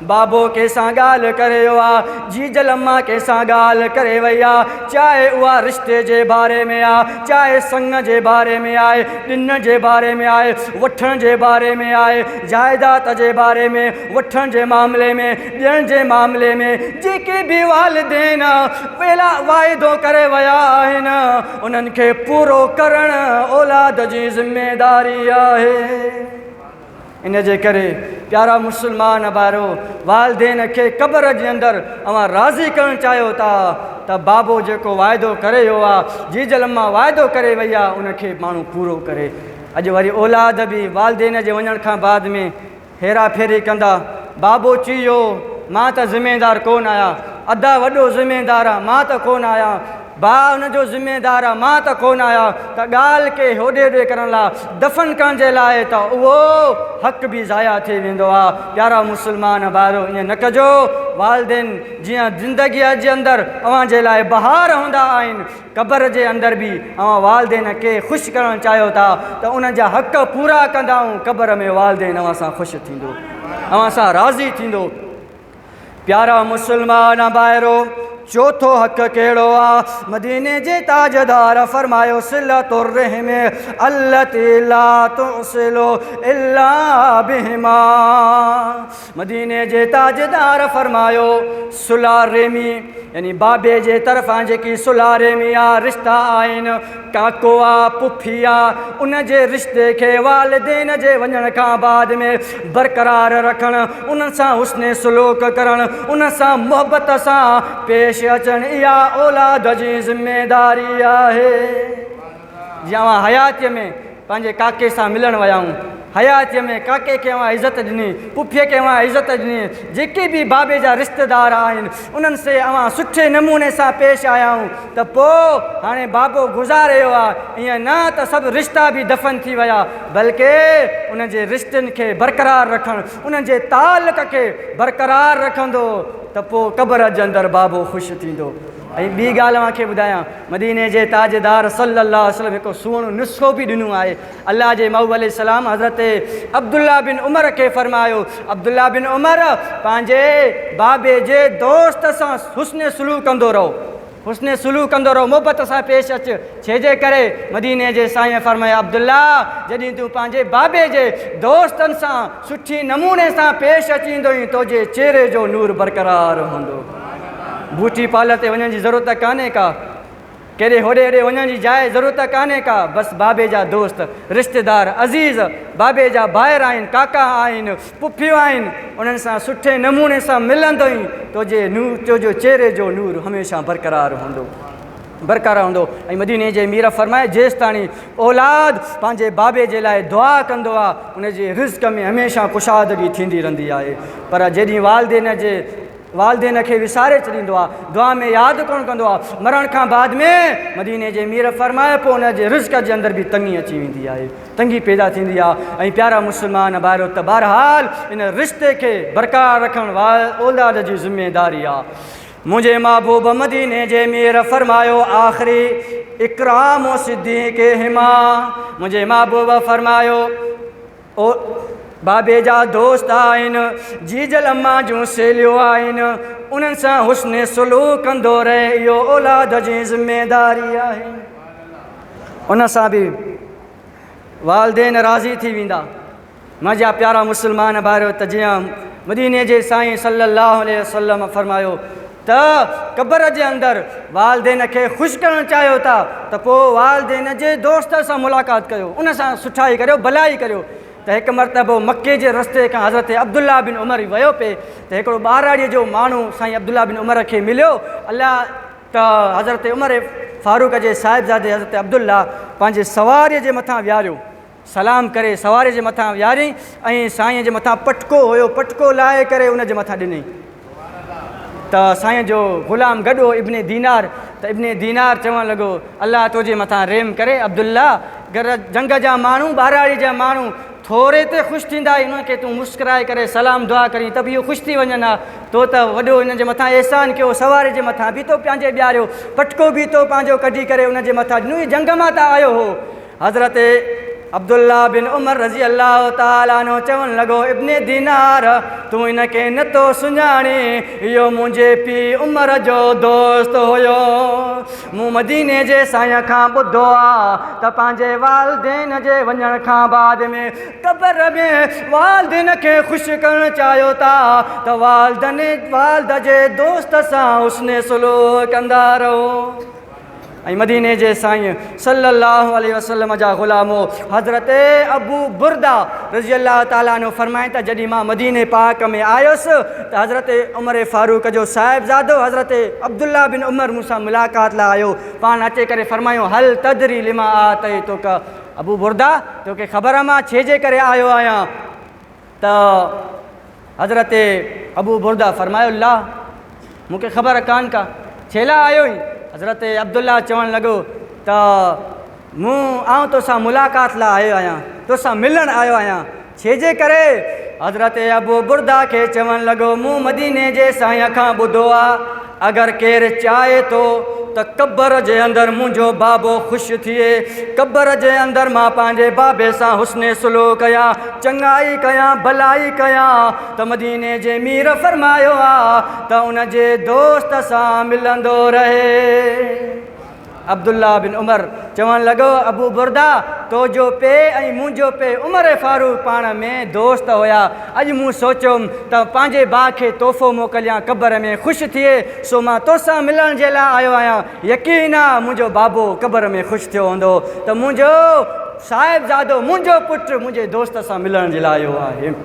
बाबो कंहिंसां ॻाल्हि करे वियो आहे, जीजल अम्मा कंहिंसां ॻाल्हि करे वई आहे, चाहे उहा रिश्ते जे बारे में आहे, चाहे संग जे बारे में आहे, ॾिन जे बारे में आहे, वठण जे बारे में आहे, जाइदाद जे बारे में, वठण जे मामले में, ॾियण जे मामले में, जेके बि वालिदैन पहिला वाइदो करे विया आहिनि उन्हनि खे पूरो करणु औलाद जी ज़िमेदारी आहे। इन जे करे प्यारा मुस्लमान भाइरो वालिदैन खे क़ब्र जे अंदरि अव्हां राज़ी करणु चाहियो था त बाबो जेको वाइदो करे वियो आहे, जीजल अम्मा वाइदो करे वई आहे, उनखे माण्हू पूरो करे। अॼु वरी औलाद बि वालिदैन जे वञण खां बाद में हेरा फेरी कंदा, बाबो चई वियो मां त ज़िमेदार कोन आहियां, अदा वॾो ज़िमेदार आहे, मां त कोन आहियां, भाउ हुनजो ज़िमेदार आहे, मां त कोन आहियां। त ॻाल्हि खे होॾे होॾे करण लाइ, दफ़न करण जे लाइ त उहो हक़ बि ज़ाया थी वेंदो आहे। प्यारा मुस्लमान भाइरो ईअं न कजो। वालिदैन जीअं ज़िंदगीअ जे अंदरि अव्हां जे लाइ बहार हूंदा आहिनि, क़ब्र जे अंदरि बि अव्हां वालिदैन खे ख़ुशि करणु चाहियो था त उन जा हक़ पूरा कंदाऊं, क़ब्र में वालिदैन अव्हां सां ख़ुशि थींदो, अव्हां सां राज़ी थींदो। प्यारा मुस्लमान भाइरो चौथो हक़ कहिड़ो आहे? मदीने जे ताजदार फरमायो सिलतुर रहम अल्लती ला तुसिलु इल्ला बिहिमा। मदीने जे ताजदार फरमायो सुला रेमी यानी बाबे जे तरफ़ां जेकी सुला रेमी आहे, रिश्ता आहिनि, काको आहे, पुफी आहे, उन जे रिश्ते खे वालिदैन जे वञण खां बाद में बरक़रार रखणु, उन सां हुस्न सुलूक करणु, उन सां मोहबत सां पेश अचणु, इहा औलाद जी ज़िमेदारी आहे। जीअं अव्हां हयातीअ में पंहिंजे काके सां मिलणु विया आहियूं, हयातीअ में काके खे अव्हां इज़त ॾिनी, पुफीअ खे अव्हां इज़त ॾिनी, जेके बि बाबे जा रिश्तेदार आहिनि उन्हनि से अव्हां सुठे नमूने सां पेश आया आहियूं, त पोइ हाणे बाबो गुज़ारे वियो आहे, ईअं न त सभु रिश्ता बि दफ़न थी विया, बल्कि उन जे रिश्तनि खे बरक़रार रखणु, उन्हनि जे तालुक़ खे बरक़रार रखंदो त पोइ क़ब्र जे अंदरि बाबो ख़ुशि थींदो। ऐं ॿी ॻाल्हि मूंखे ॿुधायां, मदीने जे ताजदार सल्लल्लाहु अलैहि वसल्लम हिकु सुहिणो नुस्ख़ो बि ॾिनो आहे। अल्लाह जे महबूब अलैहिस्सलाम हज़रत अब्दुल्ला बिन उमर खे फरमायो, अब्दुल्ला बिन उमर पंहिंजे बाबे जे दोस्त सां हुस्न सुलूक कंदो रहो, हुस्न सुलूक कंदो रहो, मोहबत सां पेश अच। छेजे करे मदीने जे साईं फरमाया अब्दुल्ला जॾहिं तूं पंहिंजे बाबे जे दोस्तनि सां सुठी नमूने सां पेश अचींदो तुंहिंजे चेहरे जो नूर बरक़रार हूंदो। बूटी पाल ते वञण जी ज़रूरत कान्हे का, केॾे होॾे होॾे वञण जी जाइ ज़रूरत कान्हे का, बसि बाबे जा दोस्त रिश्तेदार अज़ीज़ बाबे जा भाइर आहिनि, काका आहिनि, पुफियूं आहिनि, उन्हनि सां सुठे नमूने सां मिलंदो ई तुंहिंजे चेहरे जो नूर हमेशह बरक़रार हूंदो। बरक़रार हूंदो। ऐं मदीने जे मीर फरमाए जेसि ताणी औलाद पंहिंजे बाबे जे लाइ दुआ कंदो आहे उनजे रिज़्क़ में हमेशह कुशादगी थींदी रहंदी आहे। पर जॾहिं वालदेन खे विसारे छॾींदो आहे, दुआ में यादि कोन कंदो आहे, मरण खां बाद में मदीने जे मीर फरमाए पोइ उनजे रिज़्क़ जे अंदरि बि तंगी अची वेंदी आहे, तंगी पैदा थींदी आहे। ऐं प्यारा मुस्लमान भाइरो त बहरहाल इन रिश्ते खे बरक़रार रखण औलाद जी ज़िमेदारी आहे। मुझे महबूब मदीने जे मीर फरमायो आख़िरी इकराम व सिद्दीक़ हिमा। मुझे महबूब फरमायो ओ बाबे जा दोस्त आहिनि, जीजल अम्मा जूं सहेलियूं आहिनि, उन्हनि सां हुस्न सुलूक कंदो रहे, इहो औलाद जी ज़िमेदारी आहे। उन सां बि वालदेन राज़ी थी वेंदा। मुंहिंजा प्यारा मुस्लमान भाइरो त जीअं मदीने जे साईं सल्लल्लाहु अलैहि वसल्लम फरमायो त क़ब्र जे अंदरि वालदेन खे ख़ुशि करणु चाहियो था त पोइ वालदेन जे दोस्त सां मुलाक़ात कयो, उन सां सुठाई करियो, भलाई करियो। त हिकु मरतबो मके जे रस्ते खां हज़रत अब्दुल्ला बिन उमर वियो पिए त हिकिड़ो 12 जो माण्हू साईं अब्दुल्ला बिन उमर खे मिलियो। अलाह त हज़रत उमर फारूक जे साहिबज़ादे हज़रत अब्दुल्ला पंहिंजे सवारीअ जे मथां विहारियो, सलाम करे सवारीअ जे मथां विहारियईं ऐं साईं जे मथां पटको हुयो, पटको लाहे करे उन जे मथां ॾिनई। त साईं जो ग़ुलाम गॾु हो इब्ने दीनार, त इब्ने दीनार चवणु लॻो अलाह तुंहिंजे मथां रेम करे, अब्दुल्ला घर जंग जा माण्हू 12 जा माण्हू थोरे ते ख़ुशि थींदा, उनखे तूं मुस्कुराए करे सलाम दुआ करी त बि इहो ख़ुशि थी वञनि हा। तो त वॾो हिन जे मथां अहसान कयो, सवारी जे मथां बि तो पंहिंजे ॿियारियो, पटको बि तो पंहिंजो कढी करे उन जे मथां ॾिनो, जंग मां त आयो हो। हज़रत अब्दुल्ला बिन उमर रज़ी अल्लाह ताला अन्हु चवणु लॻो इब्ने दीनार तूं हिनखे नथो सुञाणे, इहो मुंहिंजे पीउ उमर जो दोस्त हुयो। मूं मदीने जे साईं खां ॿुधो आहे त पंहिंजे वालदेन जे वञण खां बाद में क़ब्र में वालदेन खे ख़ुशि करणु चाहियो था त वालद जे दोस्त सां हुस्न सुलूक कंदा रहो। ऐं मदीने जे साईं सल्लल्लाहु अलैहि वसल्लम जा ग़ुलामो हज़रत अबू बुरदा रज़ी अल्लाह ताला अन्हु फरमाइनि त जॾहिं मां मदीने पाक में आयुसि त हज़रत उमर फारूक जो साहिबज़ादो हज़रत अब्दुल्ला बिन उमर मूंसां मुलाक़ात लाइ आयो। पाण अचे करे फरमायो हल तदरी लिमा आतई तोका, अबू बुरदा तोखे ख़बर मां छेजे करे आयो आहियां? त हज़रत अबू बुरदा फरमायो ला मूंखे ख़बर कान का, छेला आयो ई? हज़रत अब्दुल्ला चवणु लॻो त आउं तोसां मुलाक़ात लाइ आयो आहियां, तोसां मिलणु आयो आहियां, छेजे करे? हज़रत अबू बुरदा खे चवणु लॻो मूं मदीने जे साईं खां ॿुधो आहे अगरि केरु चाहे थो त क़ब्र जे अंदरि मुंहिंजो बाबो ख़ुशि थिए, क़ब्र जे अंदरि मां पंहिंजे बाबे सां हुस्न सुलूक कयां, चङाई कयां, भलाई कयां, त मदीने जे मीर फरमायो आहे त उन जे दोस्त सां मिलंदो रहे। अब्दुल्ला बिन उमर चवणु लॻो अबू बुरदा तो जो पे ऐं मुंहिंजो पे उमर फारूक पाण में दोस्त हुया। अॼु मूं सोचियुमि त पंहिंजे भाउ खे तोहफ़ो मोकिलियां, क़ब्र में ख़ुशि थिए, सो मां तोसां मिलण जे लाइ आयो आहियां। यकीन आहे मुंहिंजो बाबो क़ब्र में ख़ुशि थियो हूंदो त मुंहिंजो साहिबज़ादो, मुंहिंजो पुटु मुंहिंजे दोस्त सां मिलण जे लाइ आयो आहे।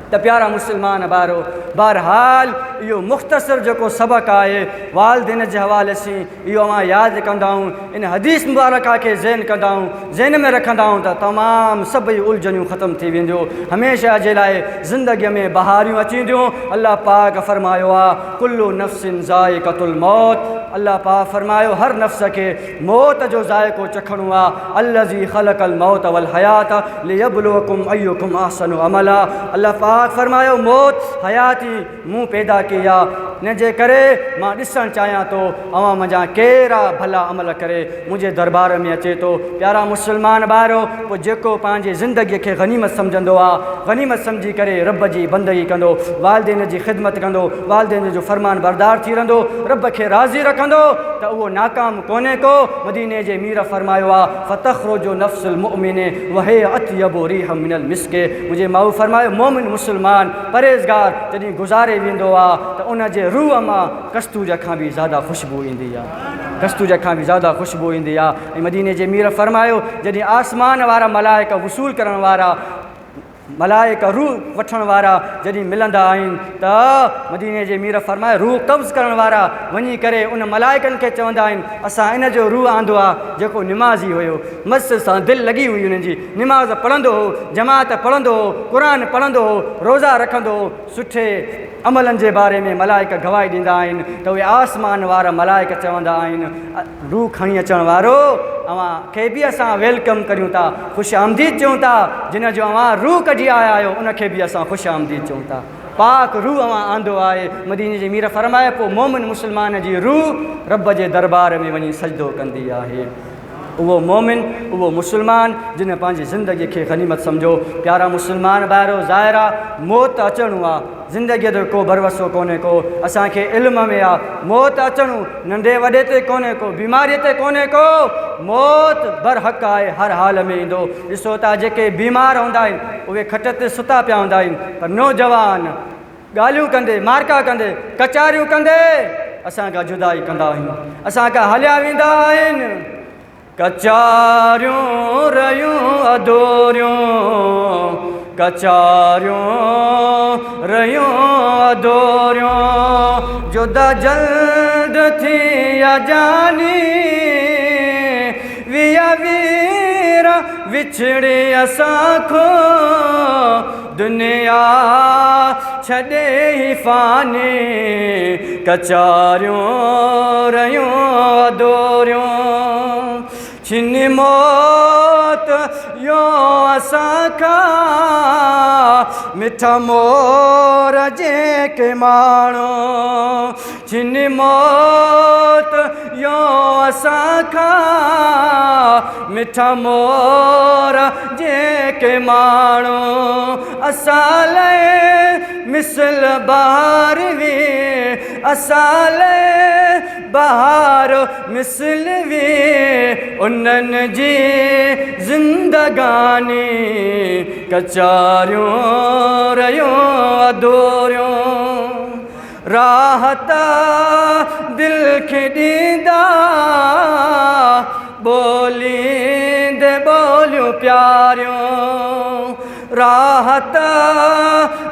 त प्यारा मुस्लमान भाइरो बहरहाल इहो मुख़्तसर जेको सबक़ु आहे वालदेन जे हवाले सां इहो असां यादि कंदा आहियूं, इन हदीस मुबारका खे ज़हन कंदा आहियूं, ज़हन में रखंदा आहियूं त तमामु सभई उलझनियूं ख़तमु थी वेंदियूं, हमेशह जे लाइ ज़िंदगीअ में बहारियूं अची वेंदियूं। अल्लाह पाक फरमायो आहे कुल्लु नफ़्सिन ज़ाइक़तुल मौत, अल्लाह पाक फरमायो हर नफ़्स खे मौत जो ज़ाइक़ो चखणो आहे। अल्लज़ी ख़लक़ल मौत वल हयात लियब्लुवकुम अय्युकुम अहसनु अमला, अल्लाह पाक फरमायो मौत हयाती मूं पैदा कई आहे, इन जे करे मां ॾिसणु चाहियां थो अवां मुंहिंजा कहिड़ा भला अमल करे मुंहिंजे दरबार में अचे थो। प्यारा मुस्लमान भाइरो पोइ जेको पंहिंजे ज़िंदगीअ खे गनीमत सम्झंदो आहे, गनीमत सम्झी करे रब जी बंदगी कंदो, वालदेन जी ख़िदमत कंदो, वालदेन जो फरमान बरदार थी रहंदो, रब खे राज़ी रखंदो त उहो नाकाम कोन्हे को। मदीने जे मीर फरमायो आहे फ़तख़्रुजु नफ़्सुल मुमिने वहे अत्यबु रिह मिनल मिस्के, मुंहिंजे माउ फरमायो मोमिन मुस्लमान परहेज़गार जॾहिं गुज़ारे वेंदो आहे त उन जे रूह मां कस्तूर खां बि ज़्यादा ख़ुशबू ईंदी आहे, कस्तूर खां बि ज़्यादा ख़ुशबू ईंदी आहे। ऐं मदीने जे मीर फरमायो जॾहिं आसमान वारा मलाइका वसूल करण वारा मलाइका रूह वठण वारा जॾहिं मिलंदा आहिनि त मदीने जे मीर फरमाए रूह कब्ज़ करण वारा वञी करे उन मलाइकनि खे चवंदा आहिनि असां इन जो रूह आंदो आहे जेको निमाज़ी हुयो, मस्जिद सां दिलि लॻी हुई उन्हनि जी, निमाज़ पढ़ंदो हो, जमात पढ़ंदो हो, क़ुर पढ़ंदो हो, रोज़ा रखंदो हो, सुठे अमलनि जे बारे में मलाइका गवाही ॾींदा आहिनि त उहे आसमान वारा मलाइका चवंदा आहिनि रूह खणी अचण वारो अवां खे बि असां वेलकम करियूं था, ख़ुशि आमदीद चऊं था, जिन जो अवां रूह कढी आया आहियो उनखे बि असां ख़ुशि आमदीद चऊं था। पाक रूह अवां आंदो आहे। मदीने जे मीर फरमाए पोइ मोमिन मुस्लमान जी रूह रब जे दरबार में वञी सजदो कंदी आहे। उहो मोमिन, उहो मुस्लमान जिन पंहिंजी ज़िंदगीअ खे गनीमत सम्झो। प्यारा मुस्लमान ॿाहिरो ज़ाहिर आहे, मौत अचणो आहे, ज़िंदगीअ जो को भरवसो कोन्हे को, असांखे इल्म में आहे मौत अचणो नंढे वॾे ते कोन्हे को, बीमारीअ ते कोन्हे को, मौत बरहक़ आहे, हर हाल में ईंदो। ॾिसो था जेके बीमार हूंदा आहिनि उहे खट ते सुता पिया हूंदा आहिनि, पर नौजवान ॻाल्हियूं कंदे, मार्का कंदे, कचारियूं कंदे असांखां जुदाई कंदा आहिनि, असांखां हलिया वेंदा आहिनि। कचारियूं रहियूं अधूरियूं, कचारियूं रहियूं अधूरियूं, जुदा जल्द थी जानी, विया वीर विछड़ी असांखो, दुनिया छॾे ही फानी, कचारियूं रहियूं अधूरियूं, छिनी मौत यो असांखां, मिठा मोर जेके माण्हू, छिनी मौत यो असांखां, मिठा मोर जेके माण्हू, असां लाइ मिसल बहार वी, असां लाइ बहार मिसल वी, उन्हनि जी ज़िंदगानी, कचारियूं रहियूं अधूरियूं, राहत दिल खे ॾींदा, ॿोलींदे ॿोलियूं प्यारियूं, राहत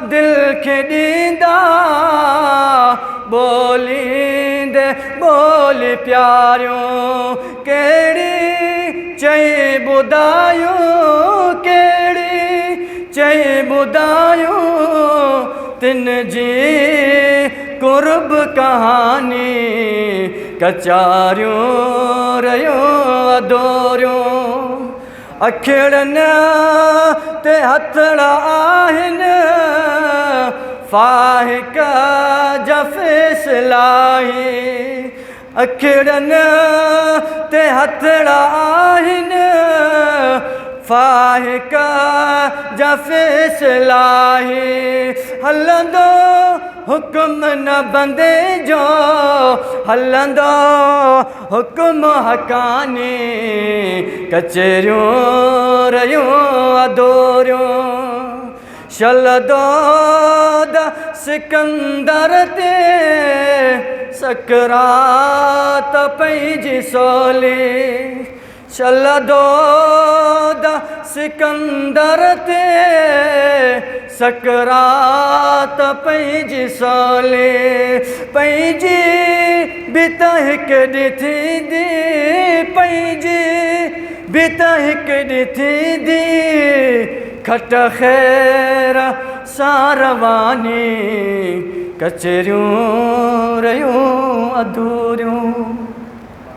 दिल खे ॾींदा, ॿोलींदे ॿोली प्यारियूं, कहिड़ी चई ॿुधायूं, कहिड़ी चई ॿुधायूं, तिन जी कुर्ब कहानी, कचारियूं रहियूं अधूरियूं, अखिड़नि ते हथड़ा आहिनि, फाहिक जा फ़ैसिलाही, अखिड़नि ते हथड़ा आहिनि, फाहिक जा फ़ैसिलाही, हलंदो हुक्म न बंदे जो, हलंदो हुक्म हकानी, कचरियूं रहियूं अधूरियूं, शलदो द सिकंदर ते सकरात पंहिंजी सोली, शलदो द सिकंदर ते सकरात पंहिंजी सोली, पंहिंजी बित हिकु ॾिठी दी, पंहिंजी बित हिकु ॾिठी दी, खट ख़ैर सां रवानी, कचरियूं रहियूं अधूरियूं।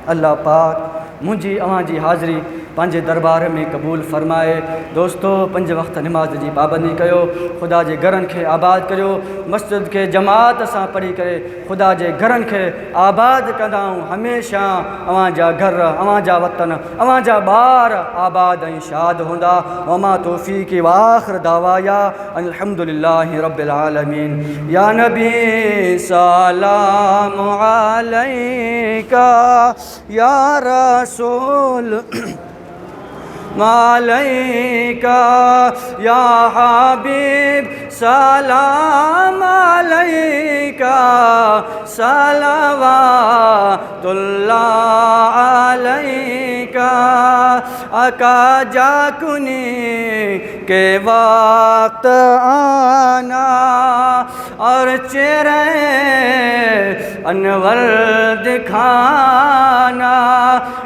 अल्लाह पाक मुंहिंजी अव्हांजी हाज़िरी पंहिंजे दरबार में क़बूल फ़रमाए। दोस्तो, 5 वक़्त निमाज़ जी पाबंदी कयो, ख़ुदा जे घरनि खे आबाद करियो, मस्जिद खे जमात सां पढ़ी करे ख़ुदा जे घरनि खे आबाद कंदा आहियूं। हमेशह अव्हांजा घर, अव्हांजा वतन, अव्हांजा ॿार आबाद ऐं शाद हूंदा। वमा तौफ़ीक़ी व आख़िर दावाया अल्हम्दुलिल्लाहि रब्बिल आलमीन। या नबी सलाम अलैका, या रसूल अलैका, या हबीब सलाम अलैका, सलवातुल्लाह अलैका। अलैका आका जाकुनी के वक्त आना और चेहरे अनवर दिखाना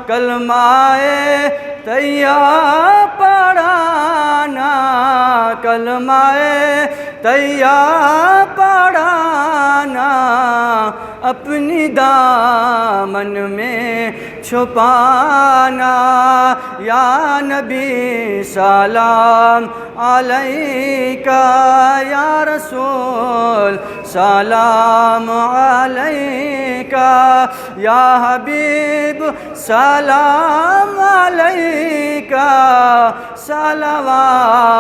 कलमाए तैया पढ़ाना कलमाए तैया पढ़ाना अपनी दामन में छुपाना या नबी सलाम अलैका या रसूल सलाम अलैका या हबीब सलाम अलैका सलवातुल्लाह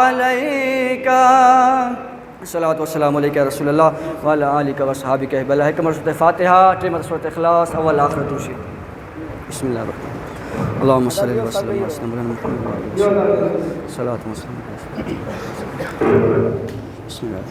अलैका सलातु वस्सलामु अलैका रसूलल्लाह व अला आलिका व सहाबिका बला हिकमत सूरत फातिहा टेमत सूरत इखलास अव्वल आखिर तुशी बिस्मिल्लाहिर्रहमानिर्रहीम अल्लाहुम्मा सल्लि व सल्लिम अला सय्यिदिना मुहम्मद सलातु व सलाम बिस्मिल्लाह